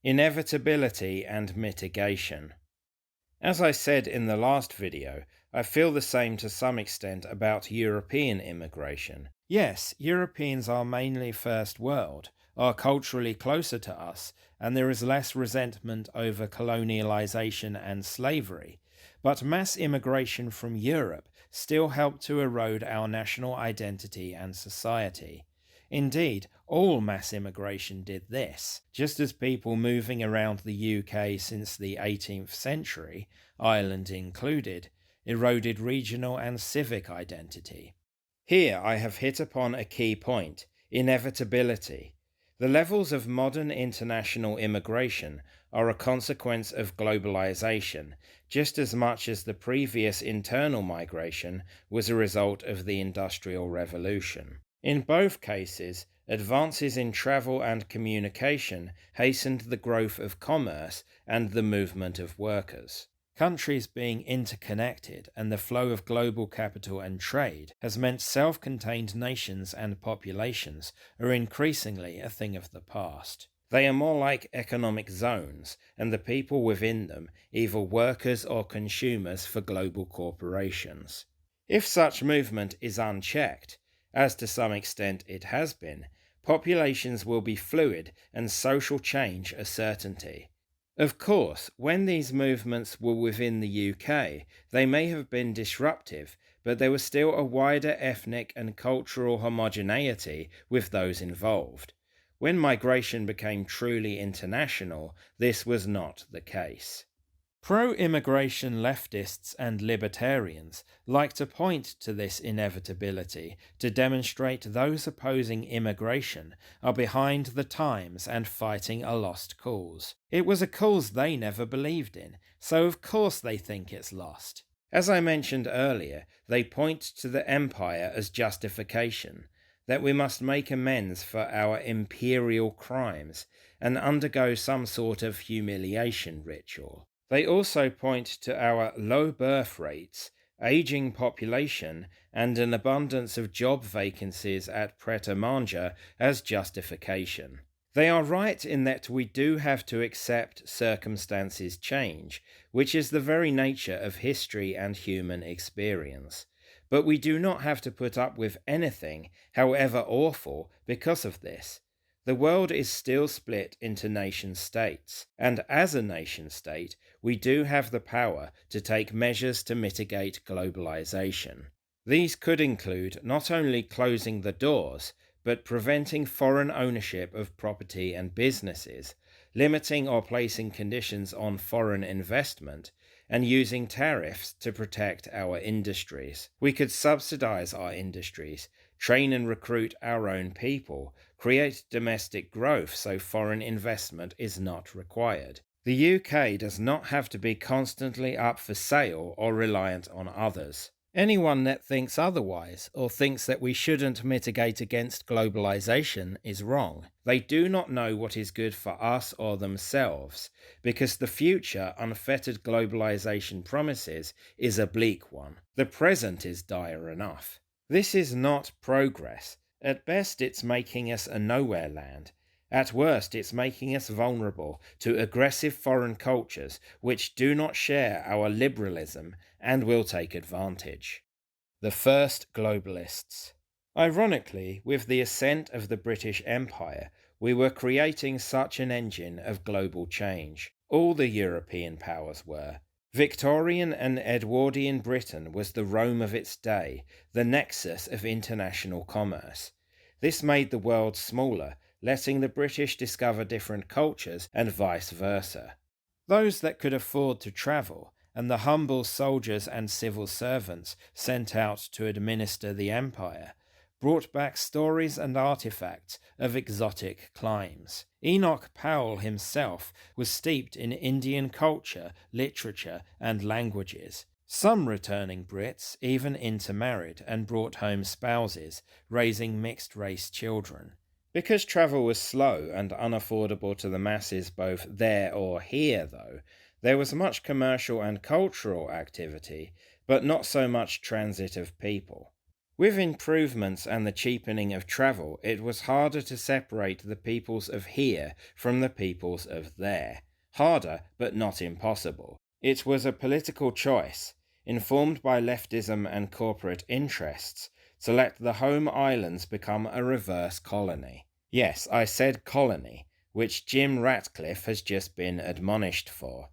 Inevitability and mitigation. As I said in the last video, I feel the same to some extent about European immigration. Yes, Europeans are mainly first world, are culturally closer to us, and there is less resentment over colonialization and slavery. But mass immigration from Europe still helped to erode our national identity and society. Indeed, all mass immigration did this, just as people moving around the UK since the 18th century, Ireland included, eroded regional and civic identity. Here I have hit upon a key point: inevitability. The levels of modern international immigration are a consequence of globalization, just as much as the previous internal migration was a result of the Industrial Revolution. In both cases, advances in travel and communication hastened the growth of commerce and the movement of workers. Countries being interconnected and the flow of global capital and trade has meant self-contained nations and populations are increasingly a thing of the past. They are more like economic zones, and the people within them either workers or consumers for global corporations. If such movement is unchecked, as to some extent it has been, populations will be fluid and social change a certainty. Of course, when these movements were within the UK, they may have been disruptive, but there was still a wider ethnic and cultural homogeneity with those involved. When migration became truly international, this was not the case. Pro-immigration leftists and libertarians like to point to this inevitability to demonstrate those opposing immigration are behind the times and fighting a lost cause. It was a cause they never believed in, so of course they think it's lost. As I mentioned earlier, they point to the empire as justification, that we must make amends for our imperial crimes and undergo some sort of humiliation ritual. They also point to our low birth rates, aging population, and an abundance of job vacancies at Pret-a-Manger as justification. They are right in that we do have to accept circumstances change, which is the very nature of history and human experience. But we do not have to put up with anything, however awful, because of this. The world is still split into nation-states, and as a nation-state, we do have the power to take measures to mitigate globalization. These could include not only closing the doors, but preventing foreign ownership of property and businesses, limiting or placing conditions on foreign investment, and using tariffs to protect our industries. We could subsidize our industries, train and recruit our own people, create domestic growth so foreign investment is not required. The UK does not have to be constantly up for sale or reliant on others. Anyone that thinks otherwise, or thinks that we shouldn't mitigate against globalization, is wrong. They do not know what is good for us or themselves, because the future unfettered globalization promises is a bleak one. The present is dire enough. This is not progress. At best, it's making us a nowhere land. At worst, it's making us vulnerable to aggressive foreign cultures which do not share our liberalism and will take advantage. The first globalists. Ironically, with the ascent of the British Empire, we were creating such an engine of global change. All the European powers were. Victorian and Edwardian Britain was the Rome of its day, the nexus of international commerce. This made the world smaller, letting the British discover different cultures and vice versa. Those that could afford to travel, and the humble soldiers and civil servants sent out to administer the empire, brought back stories and artifacts of exotic climes. Enoch Powell himself was steeped in Indian culture, literature, and languages. Some returning Brits even intermarried and brought home spouses, raising mixed-race children. Because travel was slow and unaffordable to the masses both there or here, though, there was much commercial and cultural activity, but not so much transit of people. With improvements and the cheapening of travel, it was harder to separate the peoples of here from the peoples of there. Harder, but not impossible. It was a political choice, informed by leftism and corporate interests, to let the home islands become a reverse colony. Yes, I said colony, which Jim Ratcliffe has just been admonished for.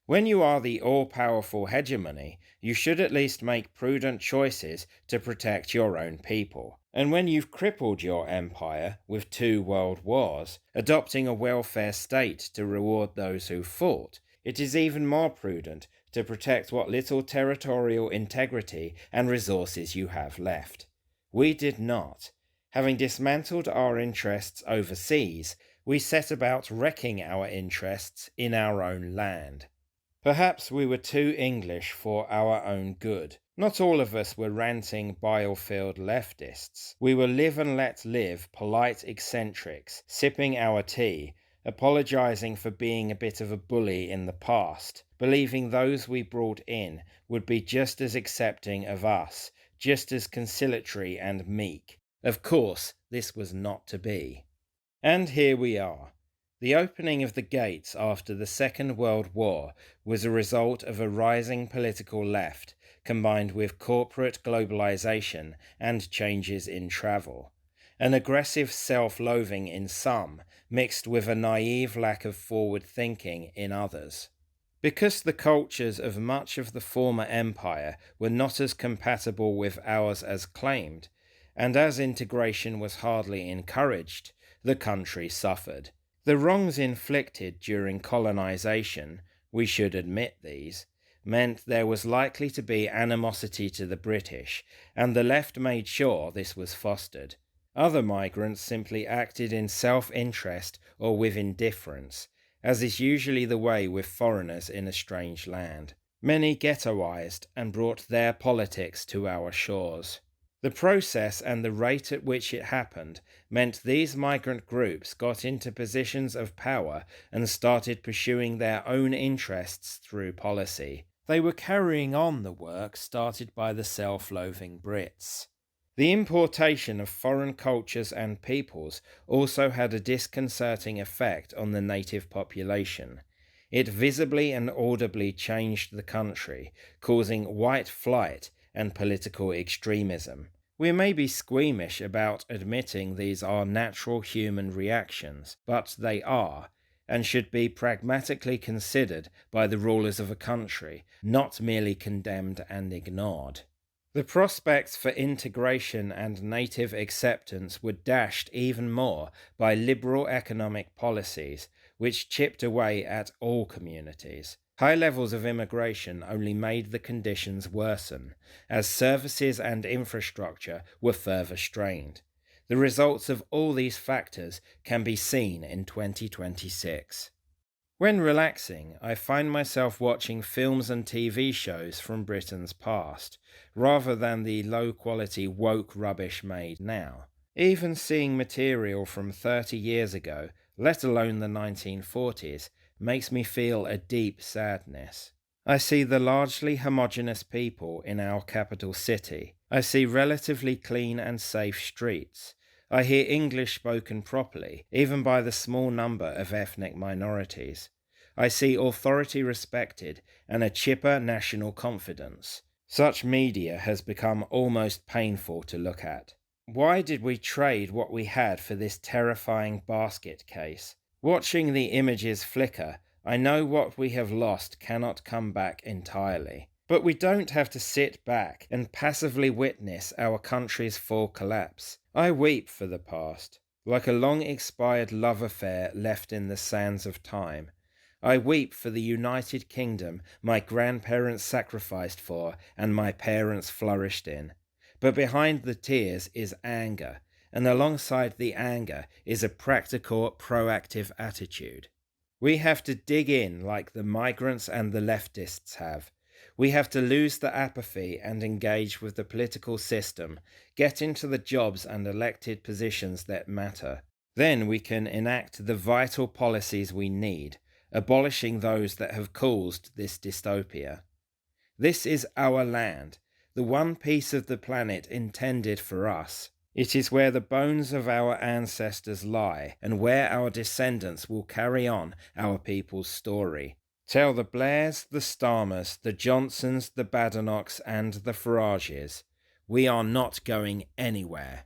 When you are the all-powerful hegemony, you should at least make prudent choices to protect your own people. And when you've crippled your empire with 2 world wars, adopting a welfare state to reward those who fought, it is even more prudent to protect what little territorial integrity and resources you have left. We did not. Having dismantled our interests overseas, we set about wrecking our interests in our own land. Perhaps we were too English for our own good. Not all of us were ranting bile-filled leftists. We were live and let live polite eccentrics, sipping our tea, apologizing for being a bit of a bully in the past, believing those we brought in would be just as accepting of us, just as conciliatory and meek. Of course, this was not to be. And here we are. The opening of the gates after the Second World War was a result of a rising political left, combined with corporate globalization and changes in travel. An aggressive self-loathing in some, mixed with a naive lack of forward thinking in others. Because the cultures of much of the former empire were not as compatible with ours as claimed, and as integration was hardly encouraged, the country suffered. The wrongs inflicted during colonization, we should admit these, meant there was likely to be animosity to the British, and the left made sure this was fostered. Other migrants simply acted in self-interest or with indifference, as is usually the way with foreigners in a strange land. Many ghettoized and brought their politics to our shores. The process and the rate at which it happened meant these migrant groups got into positions of power and started pursuing their own interests through policy. They were carrying on the work started by the self-loathing Brits. The importation of foreign cultures and peoples also had a disconcerting effect on the native population. It visibly and audibly changed the country, causing white flight and political extremism. We may be squeamish about admitting these are natural human reactions, but they are, and should be pragmatically considered by the rulers of a country, not merely condemned and ignored. The prospects for integration and native acceptance were dashed even more by liberal economic policies, which chipped away at all communities. High levels of immigration only made the conditions worsen, as services and infrastructure were further strained. The results of all these factors can be seen in 2026. When relaxing, I find myself watching films and TV shows from Britain's past, rather than the low-quality woke rubbish made now. Even seeing material from 30 years ago, let alone the 1940s, makes me feel a deep sadness. I see the largely homogeneous people in our capital city. I see relatively clean and safe streets. I hear English spoken properly, even by the small number of ethnic minorities. I see authority respected and a chipper national confidence. Such media has become almost painful to look at. Why did we trade what we had for this terrifying basket case? Watching the images flicker, I know what we have lost cannot come back entirely. But we don't have to sit back and passively witness our country's full collapse. I weep for the past, like a long-expired love affair left in the sands of time. I weep for the United Kingdom my grandparents sacrificed for and my parents flourished in. But behind the tears is anger, and alongside the anger is a practical, proactive attitude. We have to dig in like the migrants and the leftists have. We have to lose the apathy and engage with the political system, get into the jobs and elected positions that matter. Then we can enact the vital policies we need, abolishing those that have caused this dystopia. This is our land. the one piece of the planet intended for us. It is where the bones of our ancestors lie, and where our descendants will carry on our people's story. Tell the Blairs, the Starmers, the Johnsons, the Badenochs, and the Farages, we are not going anywhere.